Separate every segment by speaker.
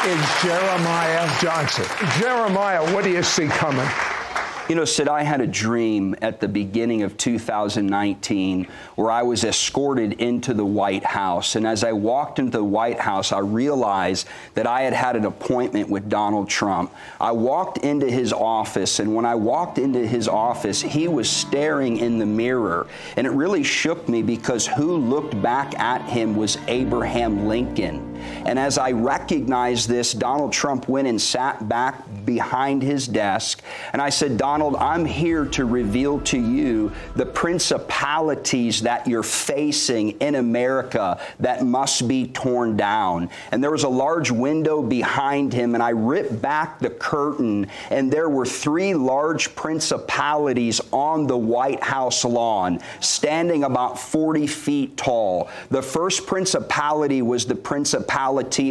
Speaker 1: is Jeremiah Johnson. Jeremiah, what do you see coming?
Speaker 2: You know, Sid, I had a dream at the beginning of 2019 where I was escorted into the White House. And as I walked into the White House, I realized that I had an appointment with Donald Trump. I walked into his office, and when I walked into his office, he was staring in the mirror. And it really shook me because who looked back at him was Abraham Lincoln. And as I recognized this, Donald Trump went and sat back behind his desk. And I said, Donald, I'm here to reveal to you the principalities that you're facing in America that must be torn down. And there was a large window behind him, and I ripped back the curtain, and there were 3 large principalities on the White House lawn, standing about 40 feet tall. The first principality was the principality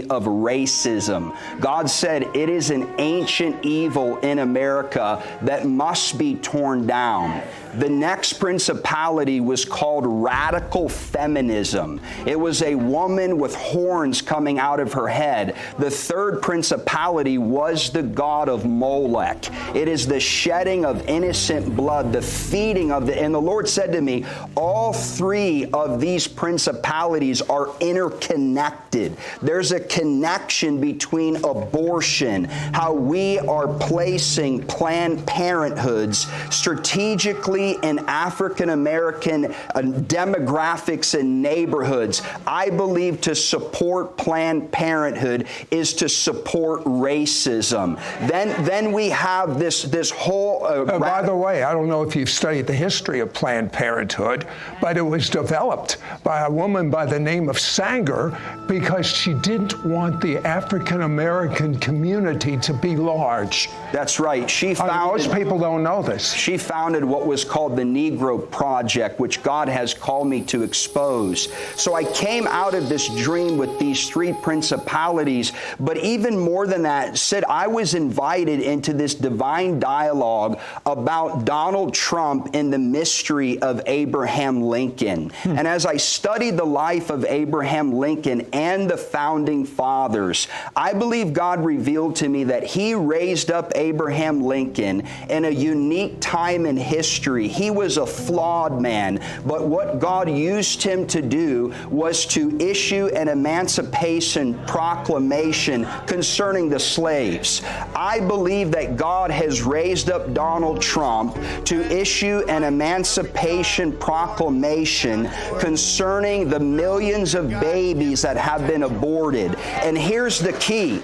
Speaker 2: of racism. God said it is an ancient evil in America that must be torn down. The next principality was called radical feminism. It was a woman with horns coming out of her head. The third principality was the god of Molech. It is the shedding of innocent blood, the feeding of and the Lord said to me, all 3 of these principalities are interconnected. There's a connection between abortion, how we are placing Planned Parenthoods strategically in African American demographics and neighborhoods. I believe to support Planned Parenthood is to support racism. Then we have this whole.
Speaker 1: By the way, I don't know if you've studied the history of Planned Parenthood, but it was developed by a woman by the name of Sanger because she didn't want the African American community to be large.
Speaker 2: That's right.
Speaker 1: Most people don't know this.
Speaker 2: She founded what was called the Negro Project, which God has called me to expose. So I came out of this dream with these 3 principalities, but even more than that, Sid, I was invited into this divine dialogue about Donald Trump and the mystery of Abraham Lincoln. And as I studied the life of Abraham Lincoln and the founding fathers, I believe God revealed to me that he raised up Abraham Lincoln in a unique time in history. He was a flawed man, but what God used him to do was to issue an emancipation proclamation concerning the slaves. I believe that God has raised up Donald Trump to issue an emancipation proclamation concerning the millions of babies that have been aborted. And here's the key.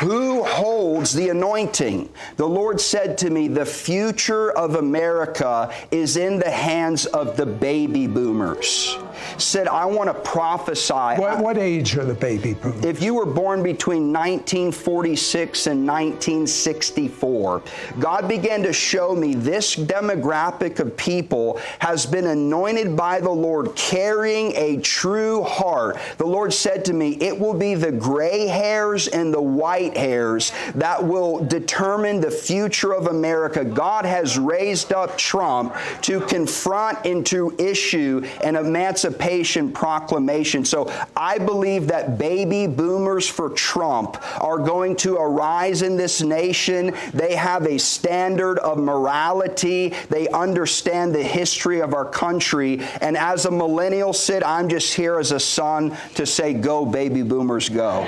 Speaker 2: Who holds the anointing? The Lord said to me, the future of America is in the hands of the baby boomers. Said, I want to prophesy.
Speaker 1: What age are the baby boomers?
Speaker 2: If you were born between 1946 and 1964, God began to show me this demographic of people has been anointed by the Lord, carrying a true heart. The Lord said to me, it will be the gray hairs and the white hairs that will determine the future of America. God has raised up Trump to confront and to issue an emancipation proclamation. So I believe that baby boomers for Trump are going to arise in this nation. They have a standard of morality. They understand the history of our country. And as a millennial, Sid, I'm just here as a son to say, go, baby boomers, go.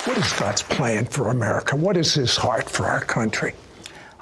Speaker 1: What is God's plan for America? What is his heart for our country?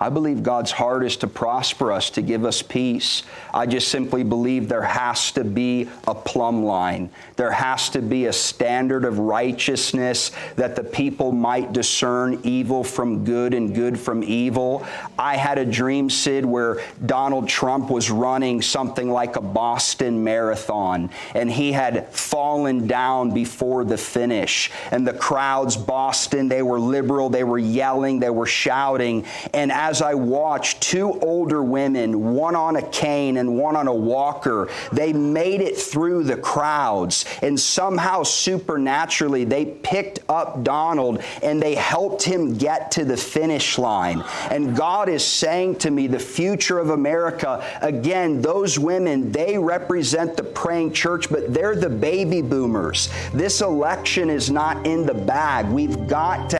Speaker 2: I believe God's heart is to prosper us, to give us peace. I just simply believe there has to be a plumb line. There has to be a standard of righteousness that the people might discern evil from good and good from evil. I had a dream, Sid, where Donald Trump was running something like a Boston Marathon, and he had fallen down before the finish. And the crowds, Boston, they were liberal, they were yelling, they were shouting. And as I watched two older women, one on a cane and one on a walker, they made it through the crowds, and somehow supernaturally they picked up Donald and they helped him get to the finish line. And God is saying to me, the future of America, again, those women, they represent the praying church, but they're the baby boomers. This election is not in the bag. We've got to